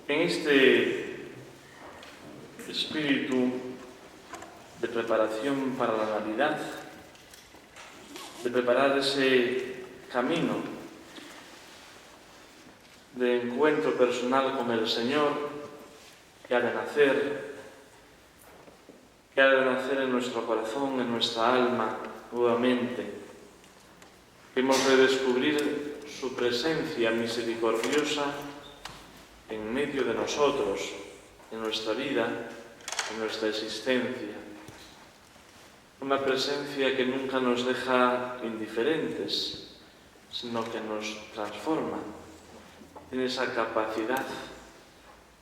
En este espíritu de preparación para la Navidad, de preparar ese camino de encuentro personal con el Señor que ha de nacer en nuestro corazón, en nuestra alma nuevamente. Hemos de descubrir su presencia misericordiosa en medio de nosotros, en nuestra vida, en nuestra existencia. Una presencia que nunca nos deja indiferentes, sino que nos transforma. Tiene esa capacidad,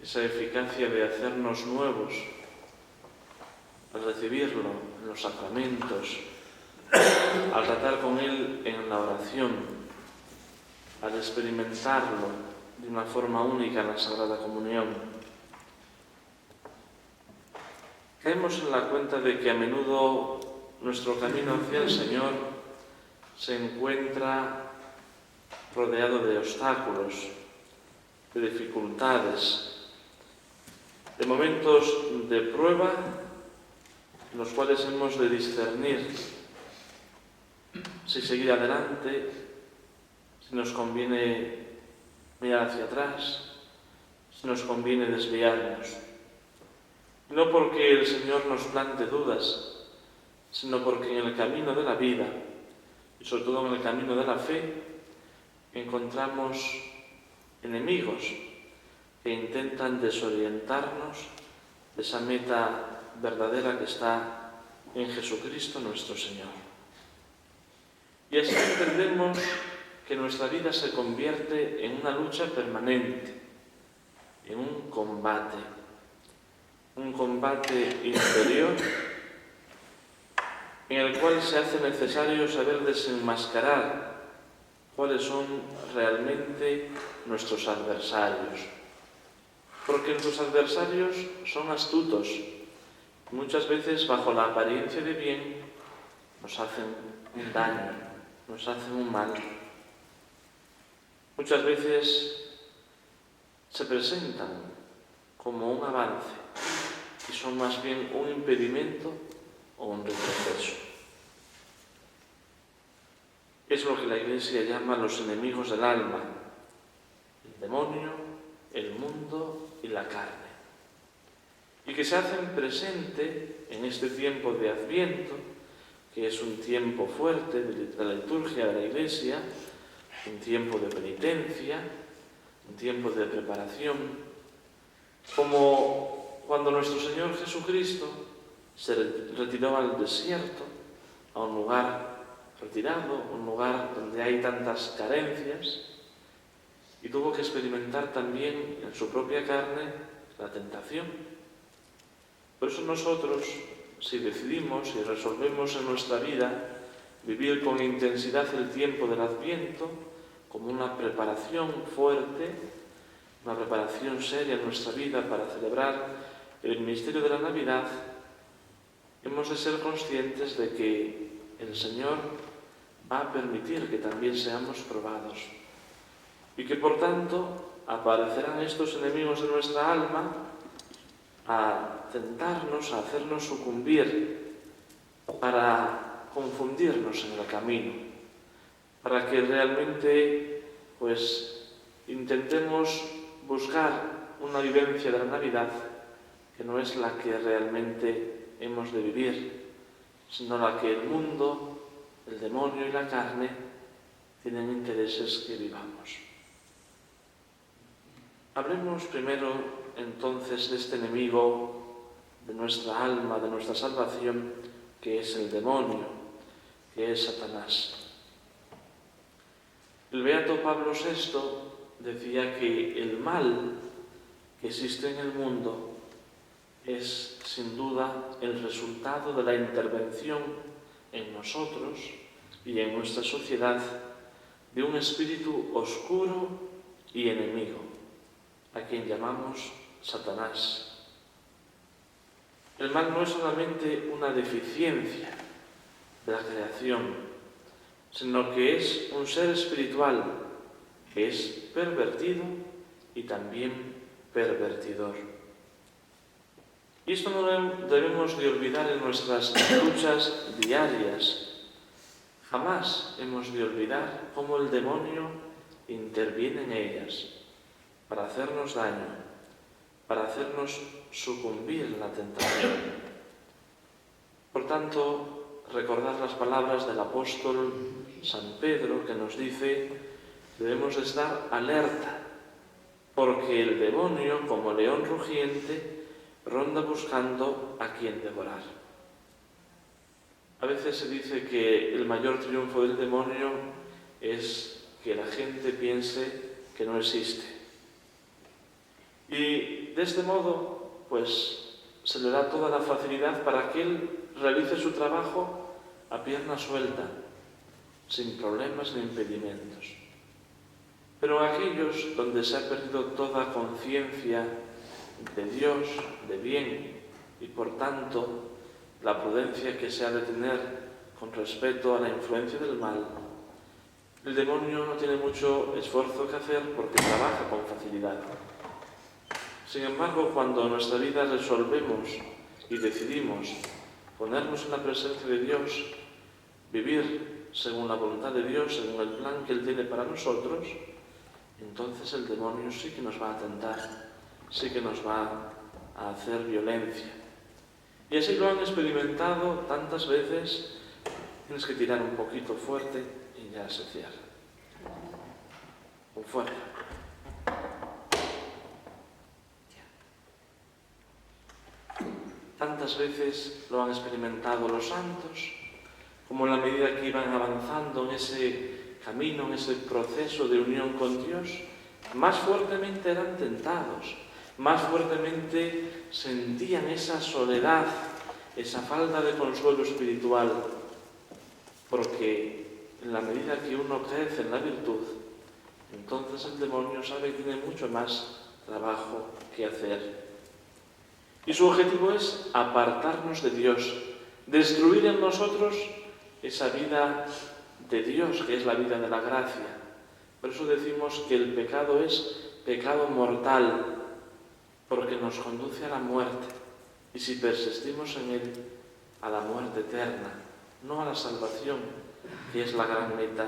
esa eficacia de hacernos nuevos al recibirlo en los sacramentos, al tratar con Él en la oración, al experimentarlo de una forma única en la Sagrada Comunión. Caemos en la cuenta de que a menudo nuestro camino hacia el Señor se encuentra rodeado de obstáculos, de dificultades, de momentos de prueba en los cuales hemos de discernir si seguir adelante, si nos conviene mirar hacia atrás, si nos conviene desviarnos. No porque el Señor nos plante dudas, sino porque en el camino de la vida, y sobre todo en el camino de la fe, encontramos enemigos que intentan desorientarnos de esa meta verdadera que está en Jesucristo nuestro Señor. Y así entendemos que nuestra vida se convierte en una lucha permanente, en un combate interior en el cual se hace necesario saber desenmascarar cuáles son realmente nuestros adversarios. Porque nuestros adversarios son astutos. Muchas veces, bajo la apariencia de bien, nos hacen un daño, nos hacen un mal. Muchas veces se presentan como un avance y son más bien un impedimento o un retroceso. Es lo que la Iglesia llama los enemigos del alma: el demonio, el mundo y la carne. Y que se hacen presente en este tiempo de Adviento, que es un tiempo fuerte de la liturgia de la Iglesia, un tiempo de penitencia, un tiempo de preparación, como cuando nuestro Señor Jesucristo se retiró al desierto, a un lugar retirado, un lugar donde hay tantas carencias, y tuvo que experimentar también en su propia carne la tentación. Por eso nosotros, si decidimos y resolvemos en nuestra vida vivir con intensidad el tiempo del Adviento, como una preparación fuerte, una preparación seria en nuestra vida para celebrar el misterio de la Navidad, hemos de ser conscientes de que el Señor va a permitir que también seamos probados y que por tanto aparecerán estos enemigos de nuestra alma a tentarnos, a hacernos sucumbir, para confundirnos en el camino, para que realmente intentemos buscar una vivencia de la Navidad que no es la que realmente hemos de vivir, sino la que el mundo, el demonio y la carne tienen intereses que vivamos. Hablemos primero entonces de este enemigo de nuestra alma, de nuestra salvación, que es el demonio, que es Satanás. El beato Pablo VI decía que el mal que existe en el mundo es sin duda el resultado de la intervención en nosotros y en nuestra sociedad de un espíritu oscuro y enemigo, a quien llamamos Satanás. El mal no es solamente una deficiencia de la creación, sino que es un ser espiritual que es pervertido y también pervertidor. Y esto no debemos de olvidar en nuestras luchas diarias. Jamás hemos de olvidar cómo el demonio interviene en ellas para hacernos daño, para hacernos sucumbir en la tentación. Por tanto, recordar las palabras del apóstol San Pedro, que nos dice: debemos estar alerta, porque el demonio, como león rugiente, ronda buscando a quien devorar. A veces se dice que el mayor triunfo del demonio es que la gente piense que no existe. Y de este modo, pues, se le da toda la facilidad para que él realice su trabajo a pierna suelta, sin problemas ni impedimentos. Pero aquellos donde se ha perdido toda conciencia de Dios, de bien, y por tanto la prudencia que se ha de tener con respecto a la influencia del mal, el demonio no tiene mucho esfuerzo que hacer porque trabaja con facilidad. Sin embargo, cuando en nuestra vida resolvemos y decidimos ponernos en la presencia de Dios, vivir según la voluntad de Dios, según el plan que Él tiene para nosotros, entonces el demonio sí que nos va a tentar, sí que nos va a hacer violencia. Y así lo han experimentado tantas veces. Tienes que tirar un poquito fuerte y ya se cierra. Con fuerza. Tantas veces lo han experimentado los santos, como en la medida que iban avanzando en ese camino, en ese proceso de unión con Dios, más fuertemente eran tentados, más fuertemente sentían esa soledad, esa falta de consuelo espiritual, porque en la medida que uno crece en la virtud, entonces el demonio sabe que tiene mucho más trabajo que hacer. Y su objetivo es apartarnos de Dios, destruir en nosotros esa vida de Dios, que es la vida de la gracia. Por eso decimos que el pecado es pecado mortal, porque nos conduce a la muerte, y si persistimos en él, a la muerte eterna, no a la salvación, que es la gran meta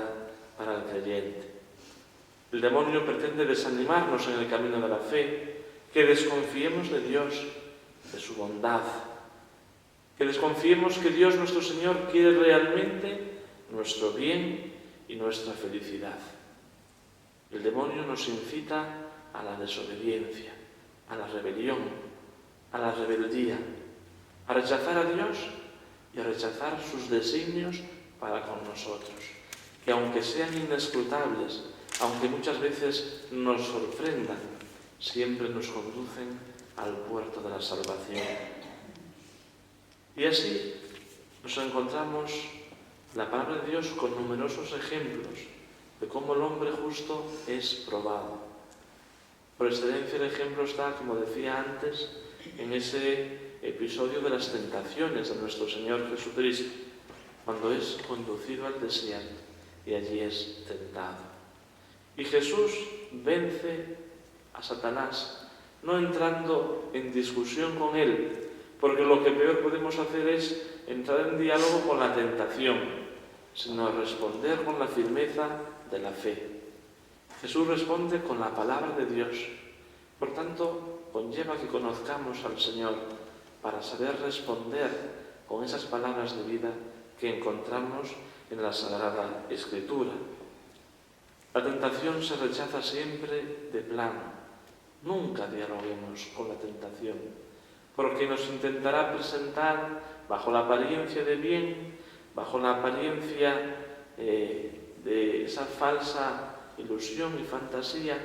para el creyente. El demonio pretende desanimarnos en el camino de la fe, que desconfiemos de Dios, de su bondad, que desconfiemos que Dios nuestro Señor quiere realmente nuestro bien y nuestra felicidad. El demonio nos incita a la desobediencia, a la rebelión, a la rebeldía, a rechazar a Dios y a rechazar sus designios para con nosotros, que aunque sean inescrutables, aunque muchas veces nos sorprendan, siempre nos conducen al puerto de la salvación. Y así nos encontramos la palabra de Dios con numerosos ejemplos de cómo el hombre justo es probado. Por excelencia el ejemplo está, como decía antes, en ese episodio de las tentaciones de nuestro Señor Jesucristo, cuando es conducido al desierto y allí es tentado. Y Jesús vence a Satanás, no entrando en discusión con él, porque lo que peor podemos hacer es entrar en diálogo con la tentación, sino responder con la firmeza de la fe. Jesús responde con la palabra de Dios. Por tanto, conlleva que conozcamos al Señor para saber responder con esas palabras de vida que encontramos en la Sagrada Escritura. La tentación se rechaza siempre de plano. Nunca dialoguemos con la tentación, porque nos intentará presentar bajo la apariencia de bien, bajo la apariencia de esa falsa ilusión y fantasía,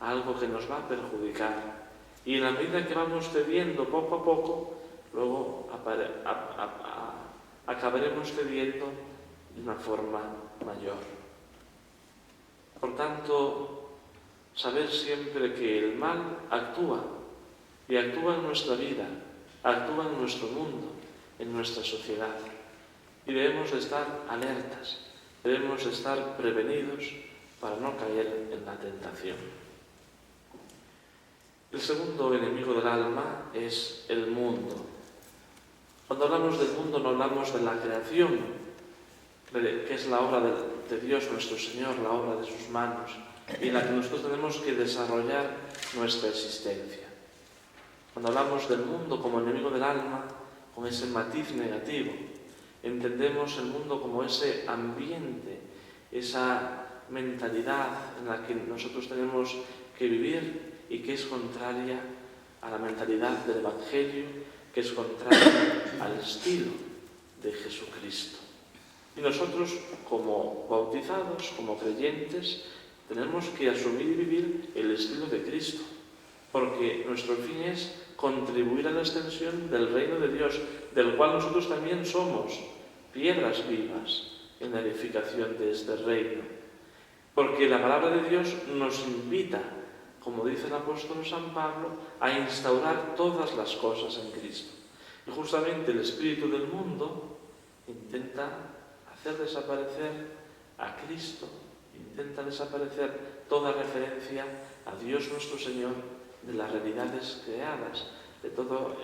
algo que nos va a perjudicar. Y en la medida que vamos cediendo poco a poco, luego acabaremos cediendo de una forma mayor. Por tanto, saber siempre que el mal actúa, y actúa en nuestra vida, actúa en nuestro mundo, en nuestra sociedad. Y debemos de estar alertas, debemos de estar prevenidos para no caer en la tentación. El segundo enemigo del alma es el mundo. Cuando hablamos del mundo no hablamos de la creación, que es la obra de Dios nuestro Señor, la obra de sus manos, y en la que nosotros tenemos que desarrollar nuestra existencia. Cuando hablamos del mundo como enemigo del alma, con ese matiz negativo, entendemos el mundo como ese ambiente, esa mentalidad en la que nosotros tenemos que vivir y que es contraria a la mentalidad del Evangelio, que es contraria al estilo de Jesucristo. Y nosotros, como bautizados, como creyentes, tenemos que asumir y vivir el estilo de Cristo, porque nuestro fin es contribuir a la extensión del reino de Dios, del cual nosotros también somos piedras vivas en la edificación de este reino. Porque la palabra de Dios nos invita, como dice el apóstol San Pablo, a instaurar todas las cosas en Cristo. Y justamente el espíritu del mundo intenta hacer desaparecer a Cristo, intenta desaparecer toda referencia a Dios nuestro Señor de las realidades creadas, de todo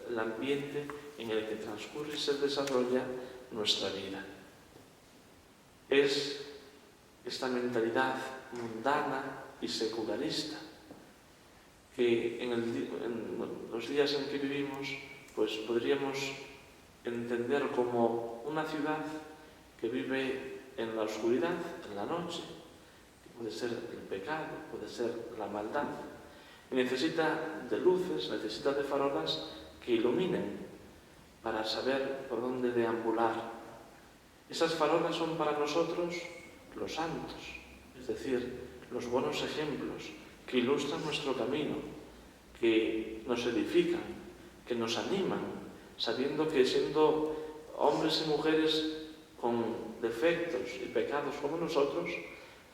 el ambiente en el que transcurre y se desarrolla nuestra vida. Es esta mentalidad mundana y secularista que en los días en que vivimos pues podríamos entender como una ciudad que vive en la oscuridad, en la noche, que puede ser el pecado, puede ser la maldad, y necesita de luces, necesita de farolas que iluminen para saber por dónde deambular. Esas farolas son para nosotros los santos, es decir, los buenos ejemplos que ilustran nuestro camino, que nos edifican, que nos animan, sabiendo que siendo hombres y mujeres con defectos y pecados como nosotros,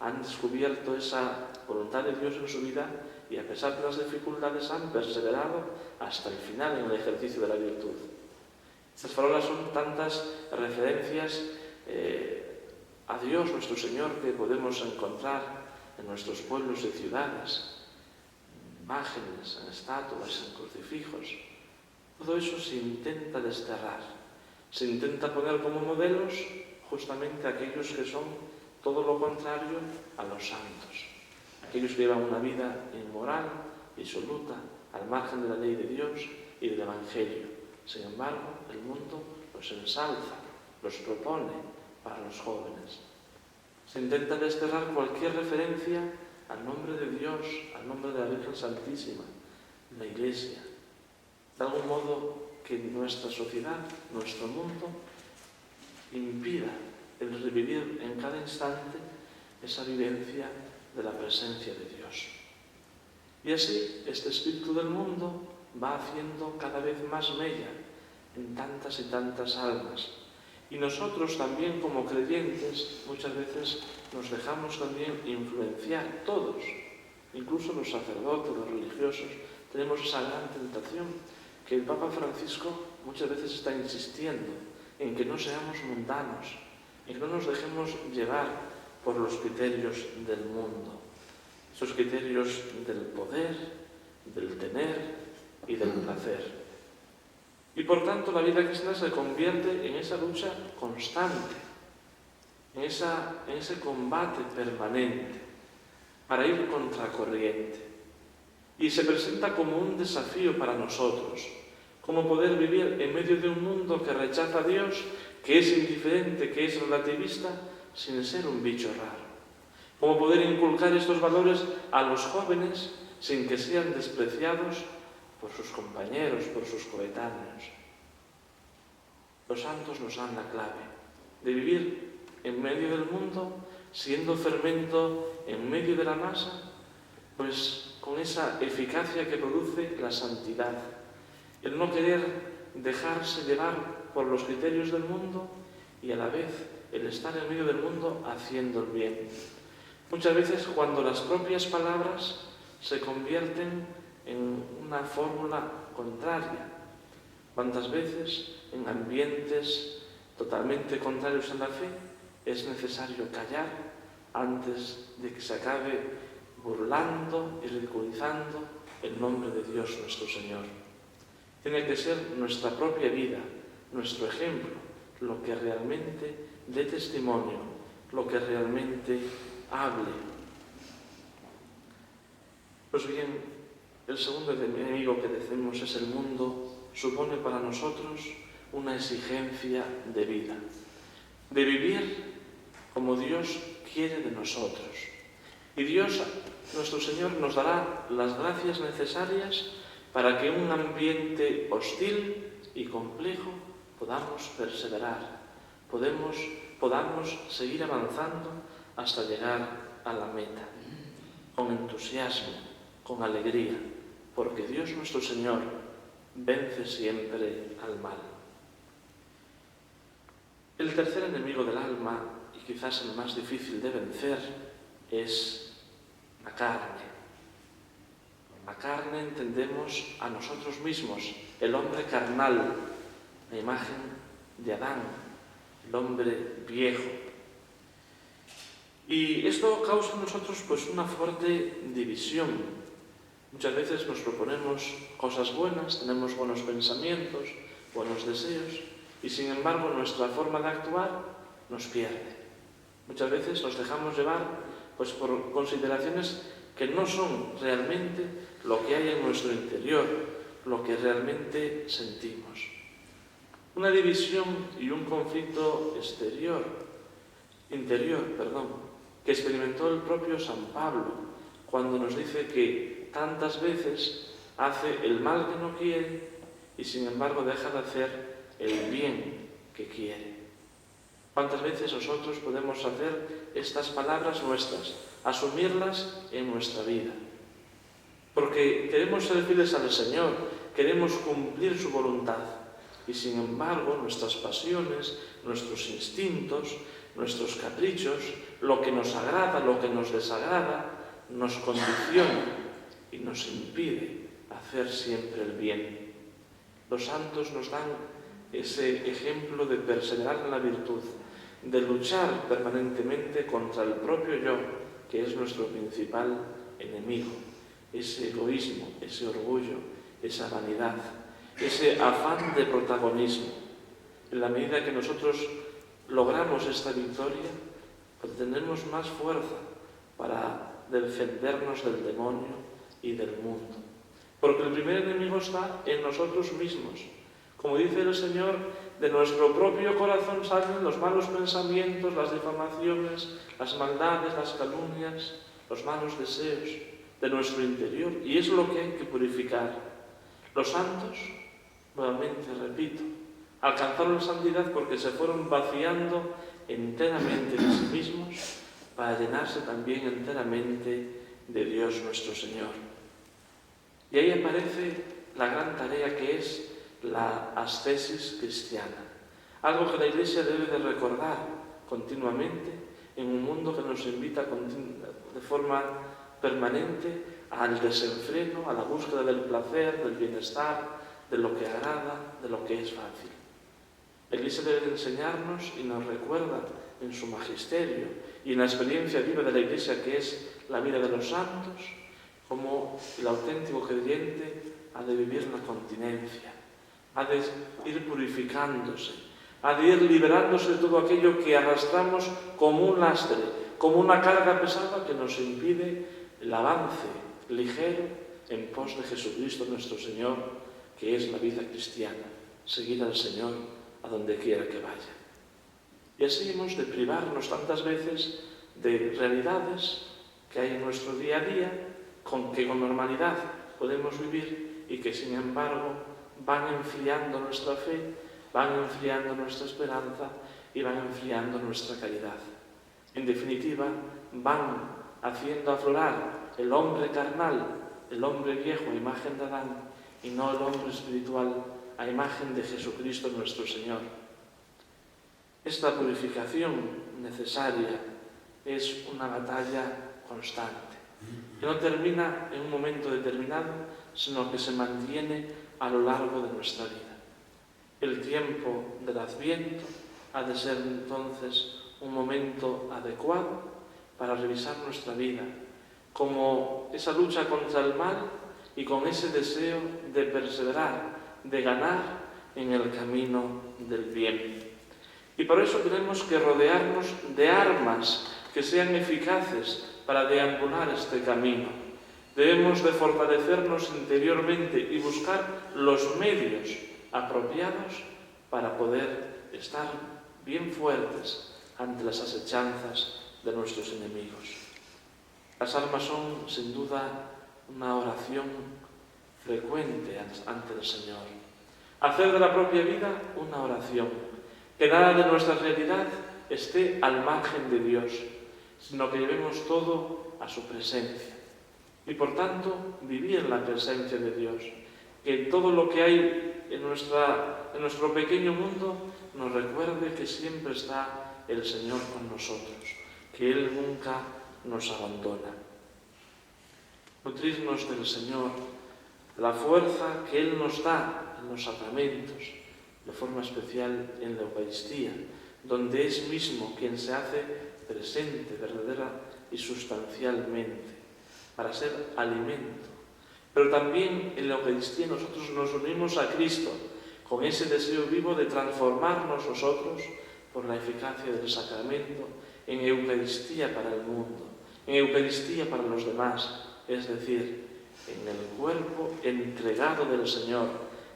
han descubierto esa voluntad de Dios en su vida y a pesar de las dificultades han perseverado hasta el final en el ejercicio de la virtud. Estas farolas son tantas referencias a Dios nuestro Señor que podemos encontrar en nuestros pueblos y ciudades, en imágenes, en estatuas, en crucifijos. Todo eso se intenta desterrar, se intenta poner como modelos justamente aquellos que son todo lo contrario a los santos, aquellos que llevan una vida inmoral, disoluta, al margen de la ley de Dios y del Evangelio. Sin embargo, el mundo los ensalza, los propone para los jóvenes. Se intenta desterrar cualquier referencia al nombre de Dios, al nombre de la Virgen Santísima, la Iglesia. De algún modo que nuestra sociedad, nuestro mundo, impida el revivir en cada instante esa vivencia de la presencia de Dios. Y así, este espíritu del mundo va haciendo cada vez más mella en tantas y tantas almas. Y nosotros también como creyentes muchas veces nos dejamos también influenciar, todos, incluso los sacerdotes, los religiosos, tenemos esa gran tentación que el Papa Francisco muchas veces está insistiendo en que no seamos mundanos, en que no nos dejemos llevar por los criterios del mundo, esos criterios del poder, del tener y del placer. Y por tanto la vida cristiana se convierte en esa lucha constante, en ese combate permanente para ir contracorriente. Y se presenta como un desafío para nosotros, como poder vivir en medio de un mundo que rechaza a Dios, que es indiferente, que es relativista, sin ser un bicho raro. Como poder inculcar estos valores a los jóvenes sin que sean despreciados por sus compañeros, por sus coetáneos. Los santos nos dan la clave de vivir en medio del mundo, siendo fermento en medio de la masa, pues con esa eficacia que produce la santidad. El no querer dejarse llevar por los criterios del mundo y a la vez el estar en medio del mundo haciendo el bien. Muchas veces cuando las propias palabras se convierten en una fórmula contraria. ¿Cuántas veces en ambientes totalmente contrarios a la fe es necesario callar antes de que se acabe burlando y ridiculizando el nombre de Dios nuestro Señor. Tiene que ser nuestra propia vida, nuestro ejemplo, lo que realmente dé testimonio, lo que realmente hable. Pues bien, el segundo enemigo que decimos es el mundo, supone para nosotros una exigencia de vida, de vivir como Dios quiere de nosotros. Y Dios, nuestro Señor, nos dará las gracias necesarias para que en un ambiente hostil y complejo podamos perseverar, podamos seguir avanzando hasta llegar a la meta, con entusiasmo, con alegría, porque Dios nuestro Señor vence siempre al mal. El tercer enemigo del alma, y quizás el más difícil de vencer, es la carne. La carne entendemos a nosotros mismos, el hombre carnal, la imagen de Adán, el hombre viejo. Y esto causa en nosotros pues una fuerte división. Muchas veces nos proponemos cosas buenas, tenemos buenos pensamientos, buenos deseos, y sin embargo nuestra forma de actuar nos pierde. Muchas veces nos dejamos llevar pues por consideraciones que no son realmente lo que hay en nuestro interior, lo que realmente sentimos. Una división y un conflicto interior, que experimentó el propio San Pablo cuando nos dice que tantas veces hace el mal que no quiere y sin embargo deja de hacer el bien que quiere. ¿Cuántas veces nosotros podemos hacer estas palabras nuestras, asumirlas en nuestra vida? Porque queremos ser fieles al Señor, queremos cumplir su voluntad y sin embargo nuestras pasiones, nuestros instintos, nuestros caprichos, lo que nos agrada, lo que nos desagrada, nos condiciona y nos impide hacer siempre el bien. Los santos nos dan ese ejemplo de perseverar en la virtud, de luchar permanentemente contra el propio yo, que es nuestro principal enemigo, ese egoísmo, ese orgullo, esa vanidad, ese afán de protagonismo. En la medida que nosotros logramos esta victoria, pues tendremos más fuerza para defendernos del demonio y del mundo. Porque el primer enemigo está en nosotros mismos. Como dice el Señor, de nuestro propio corazón salen los malos pensamientos, las difamaciones, las maldades, las calumnias, los malos deseos de nuestro interior. Y es lo que hay que purificar. Los santos, nuevamente repito, alcanzaron la santidad porque se fueron vaciando enteramente de sí mismos para llenarse también enteramente de Dios nuestro Señor. Y ahí aparece la gran tarea que es la ascesis cristiana, algo que la Iglesia debe de recordar continuamente en un mundo que nos invita de forma permanente al desenfreno, a la búsqueda del placer, del bienestar, de lo que agrada, de lo que es fácil. La Iglesia debe de enseñarnos y nos recuerda en su magisterio y en la experiencia viva de la Iglesia, que es la vida de los santos, como el auténtico creyente ha de vivir la continencia, ha de ir purificándose, ha de ir liberándose de todo aquello que arrastramos como un lastre, como una carga pesada que nos impide el avance ligero en pos de Jesucristo nuestro Señor, que es la vida cristiana, seguir al Señor a donde quiera que vaya. Y así hemos de privarnos tantas veces de realidades que hay en nuestro día a día, que con normalidad podemos vivir y que sin embargo van enfriando nuestra fe, van enfriando nuestra esperanza y van enfriando nuestra caridad. En definitiva, van haciendo aflorar el hombre carnal, el hombre viejo a imagen de Adán, y no el hombre espiritual a imagen de Jesucristo nuestro Señor. Esta purificación necesaria es una batalla constante, que no termina en un momento determinado, sino que se mantiene a lo largo de nuestra vida. El tiempo del Adviento ha de ser entonces un momento adecuado para revisar nuestra vida, como esa lucha contra el mal y con ese deseo de perseverar, de ganar en el camino del bien. Y por eso tenemos que rodearnos de armas que sean eficaces para deambular este camino. Debemos de fortalecernos interiormente y buscar los medios apropiados para poder estar bien fuertes ante las asechanzas de nuestros enemigos. Las armas son, sin duda, una oración frecuente ante el Señor. Hacer de la propia vida una oración, que nada de nuestra realidad esté al margen de Dios, sino que llevemos todo a su presencia. Y por tanto, vivir en la presencia de Dios, que todo lo que hay en nuestro pequeño mundo nos recuerde que siempre está el Señor con nosotros, que Él nunca nos abandona. Nutrirnos del Señor, la fuerza que Él nos da en los sacramentos, de forma especial en la Eucaristía, donde es mismo quien se hace presente, verdadera y sustancialmente, para ser alimento. Pero también en la Eucaristía nosotros nos unimos a Cristo, con ese deseo vivo de transformarnos nosotros por la eficacia del sacramento en Eucaristía para el mundo, en Eucaristía para los demás, es decir, en el cuerpo entregado del Señor,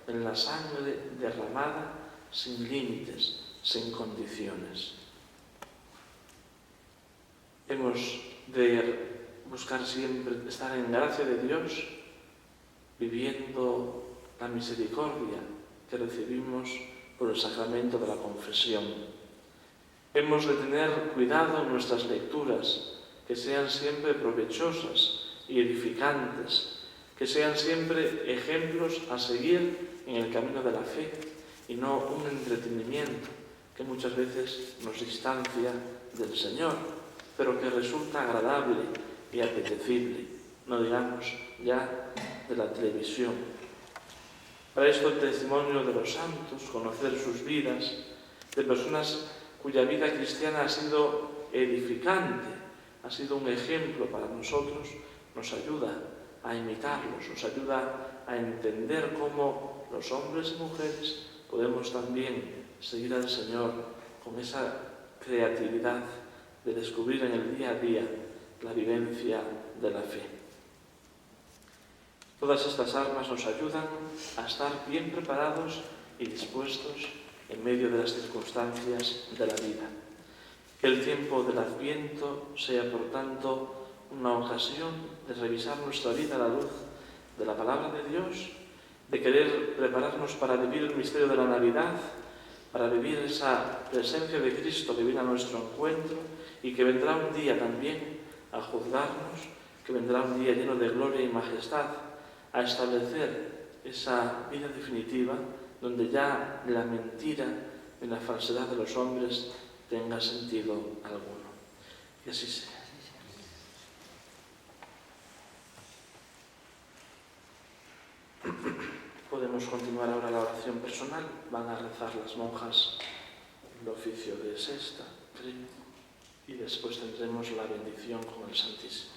en la sangre derramada sin límites, sin condiciones. Hemos de buscar siempre estar en gracia de Dios, viviendo la misericordia que recibimos por el sacramento de la confesión. Hemos de tener cuidado en nuestras lecturas, que sean siempre provechosas y edificantes, que sean siempre ejemplos a seguir en el camino de la fe y no un entretenimiento que muchas veces nos distancia del Señor, pero que resulta agradable y apetecible, no digamos ya de la televisión. Para esto el testimonio de los santos, conocer sus vidas, de personas cuya vida cristiana ha sido edificante, ha sido un ejemplo para nosotros, nos ayuda a imitarlos, nos ayuda a entender cómo los hombres y mujeres podemos también seguir al Señor con esa creatividad de descubrir en el día a día la vivencia de la fe. Todas estas armas nos ayudan a estar bien preparados y dispuestos en medio de las circunstancias de la vida. Que el tiempo del Adviento sea, por tanto, una ocasión de revisar nuestra vida a la luz de la palabra de Dios, de querer prepararnos para vivir el misterio de la Navidad, para vivir esa presencia de Cristo que viene a nuestro encuentro y que vendrá un día también a juzgarnos, que vendrá un día lleno de gloria y majestad, a establecer esa vida definitiva donde ya la mentira y la falsedad de los hombres tenga sentido alguno. Y así sea. Podemos continuar ahora la oración personal. Van a rezar las monjas el oficio de sexta, creo, y después tendremos la bendición con el Santísimo.